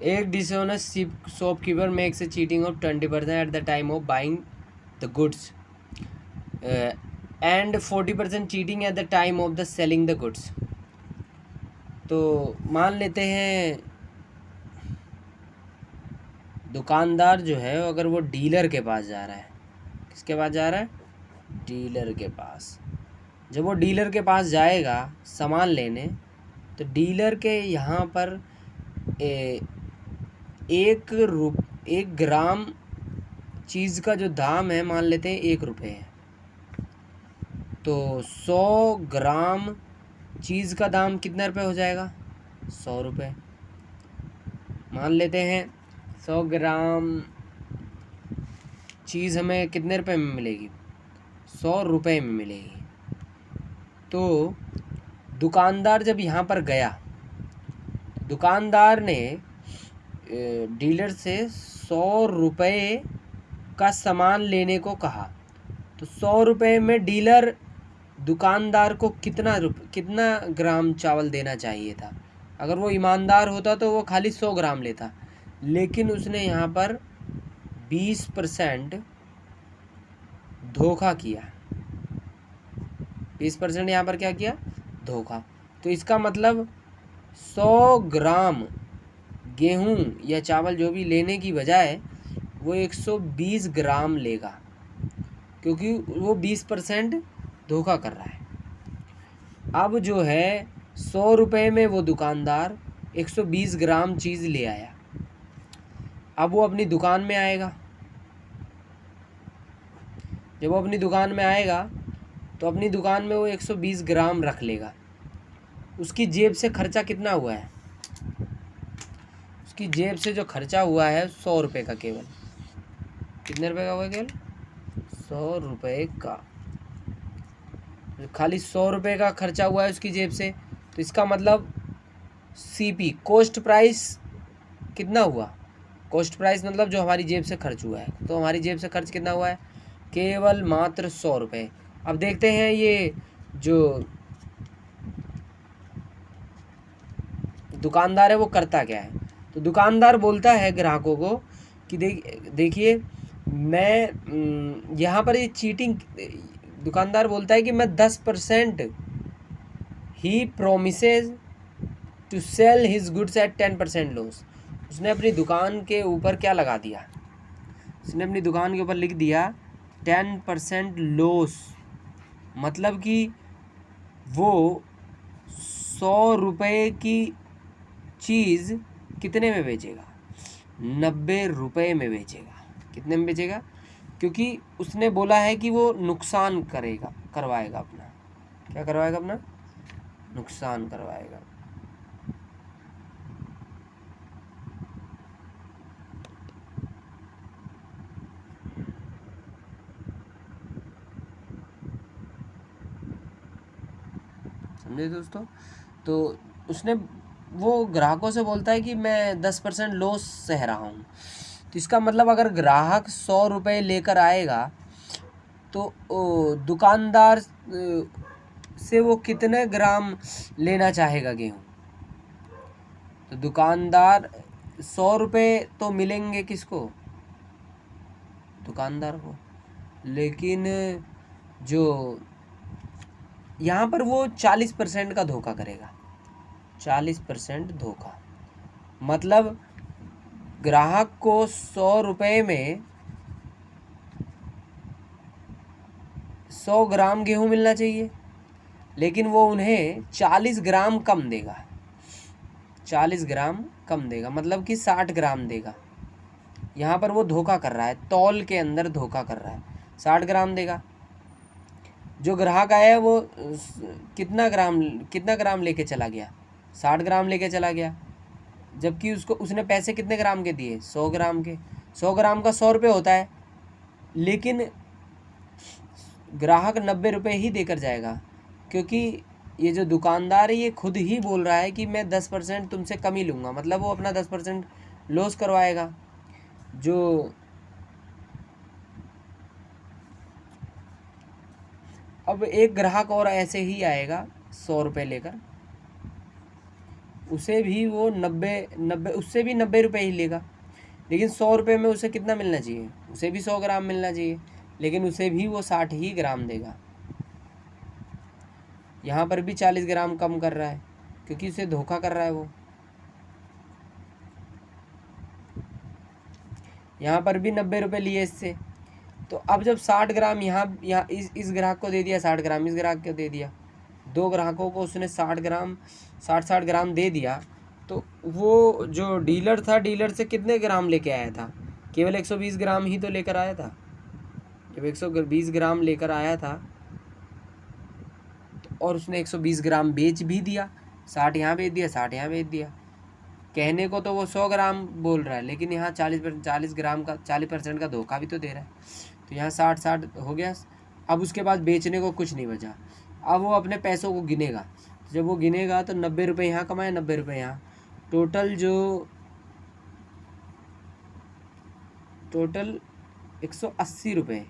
एक dishonest shopkeeper makes a cheating of 20% at the time of buying the goods and 40% cheating at the time of the selling the goods. तो मान लेते हैं दुकानदार जो है अगर वो डीलर के पास जा रहा है, किसके पास जा रहा है? डीलर के पास। जब वो डीलर के पास जाएगा सामान लेने, तो डीलर के यहाँ पर एक ग्राम चीज़ का जो दाम है मान लेते हैं 1 रुपये है, तो 100 ग्राम चीज़ का दाम कितने रुपये हो जाएगा? 100 रुपये। मान लेते हैं 100 ग्राम चीज़ हमें कितने रुपए में मिलेगी? 100 रुपये में मिलेगी। तो दुकानदार जब यहाँ पर गया, दुकानदार ने डीलर से 100 रुपये का सामान लेने को कहा, तो 100 रुपये में डीलर दुकानदार को कितना ग्राम चावल देना चाहिए था? अगर वो ईमानदार होता तो वो खाली 100 ग्राम लेता, लेकिन उसने यहाँ पर 20% धोखा किया। 20% यहाँ पर क्या किया? धोखा। तो इसका मतलब 100 ग्राम गेहूँ या चावल जो भी लेने की बजाय वो 120 ग्राम लेगा, क्योंकि वो 20% धोखा कर रहा है। अब जो है 100 रुपये में वो दुकानदार 120 ग्राम चीज़ ले आया। अब वो अपनी दुकान में आएगा, जब वो अपनी दुकान में आएगा तो अपनी दुकान में वो 120 ग्राम रख लेगा। उसकी जेब से खर्चा कितना हुआ है? उसकी जेब से जो खर्चा हुआ है 100 रुपये का, केवल कितने रुपए का हुआ? केवल 100 रुपये का, खाली 100 रुपये का खर्चा हुआ है उसकी जेब से। तो इसका मतलब सीपी कॉस्ट प्राइस कितना हुआ? कॉस्ट प्राइस मतलब जो हमारी जेब से खर्च हुआ है, तो हमारी जेब से खर्च कितना हुआ है? केवल मात्र 100 रुपये। अब देखते हैं ये जो दुकानदार है वो करता क्या है। तो दुकानदार बोलता है ग्राहकों को कि देखिए मैं यहाँ पर ये चीटिंग, दुकानदार बोलता है कि मैं 10% ही promises to sell his goods at 10% loss. उसने अपनी दुकान के ऊपर क्या लगा दिया? उसने अपनी दुकान के ऊपर लिख दिया 10% लॉस, मतलब कि वो 100 रुपये की चीज़ कितने में बेचेगा? 90 रुपये में बेचेगा। कितने में बेचेगा? क्योंकि उसने बोला है कि वो नुकसान करवाएगा अपना। क्या करवाएगा? अपना नुकसान करवाएगा। समझे दोस्तों? तो उसने वो ग्राहकों से बोलता है कि मैं 10% लॉस सह रहा हूँ। तो इसका मतलब अगर ग्राहक 100 रुपये लेकर आएगा तो दुकानदार से वो कितने ग्राम लेना चाहेगा गेहूँ? तो दुकानदार 100 रुपये तो मिलेंगे किसको? दुकानदार को। लेकिन जो यहाँ पर वो 40% का धोखा करेगा। 40% धोखा मतलब ग्राहक को 100 रुपये में 100 ग्राम गेहूँ मिलना चाहिए, लेकिन वो उन्हें 40 ग्राम कम देगा। 40 ग्राम कम देगा मतलब कि 60 ग्राम देगा। यहाँ पर वो धोखा कर रहा है, तौल के अंदर धोखा कर रहा है। 60 ग्राम देगा। जो ग्राहक आया वो कितना ग्राम लेके चला गया? 60 ग्राम लेके चला गया, जबकि उसने पैसे कितने ग्राम के दिए? 100 ग्राम के। 100 ग्राम का 100 रुपये होता है, लेकिन ग्राहक 90 रुपये ही देकर जाएगा, क्योंकि ये जो दुकानदार है ये खुद ही बोल रहा है कि मैं 10% तुमसे कम ही लूँगा, मतलब वो अपना 10% लॉस करवाएगा। जो अब एक ग्राहक और ऐसे ही आएगा 100 रुपये लेकर, उसे भी वो 90 उससे भी 90 रुपये ही लेगा। लेकिन 100 रुपये में उसे कितना मिलना चाहिए, उसे भी 100 ग्राम मिलना चाहिए, लेकिन उसे भी वो 60 ही ग्राम देगा। यहाँ पर भी 40 ग्राम कम कर रहा है क्योंकि उसे धोखा कर रहा है वो। यहाँ पर भी 90 रुपये लिए इससे। तो अब जब 60 ग्राम यहाँ इस ग्राहक को दे दिया, 60 ग्राम इस ग्राहक को दे दिया, 2 ग्राहकों को उसने 60 ग्राम दे दिया, तो वो जो डीलर था, डीलर से कितने ग्राम लेके आया था, केवल 120 ग्राम ही तो लेकर आया था। जब 120 ग्राम लेकर आया था तो और उसने 120 ग्राम बेच भी दिया, 60 यहाँ बेच दिया, 60 यहाँ बेच दिया। कहने को तो वो 100 ग्राम बोल रहा है, लेकिन यहाँ 40 ग्राम का 40% का धोखा भी तो दे रहा है। तो यहाँ 60 हो गया। अब उसके बाद बेचने को कुछ नहीं बचा। अब वो अपने पैसों को गिनेगा। जब वो गिनेगा तो 90 रुपये यहाँ कमाए, 90 रुपये यहाँ, टोटल 180 रुपये,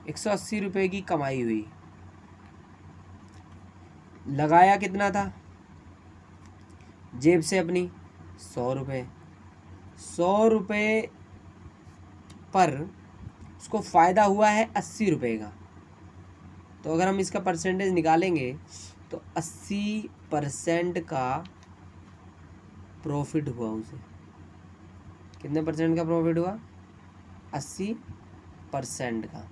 180 रुपये की कमाई हुई। लगाया कितना था जेब से अपनी, 100 रुपये। 100 रुपये पर उसको फ़ायदा हुआ है 80 रुपये का। तो अगर हम इसका परसेंटेज निकालेंगे तो 80% का प्रॉफिट हुआ उसे। कितने परसेंट का प्रॉफिट हुआ, 80% का।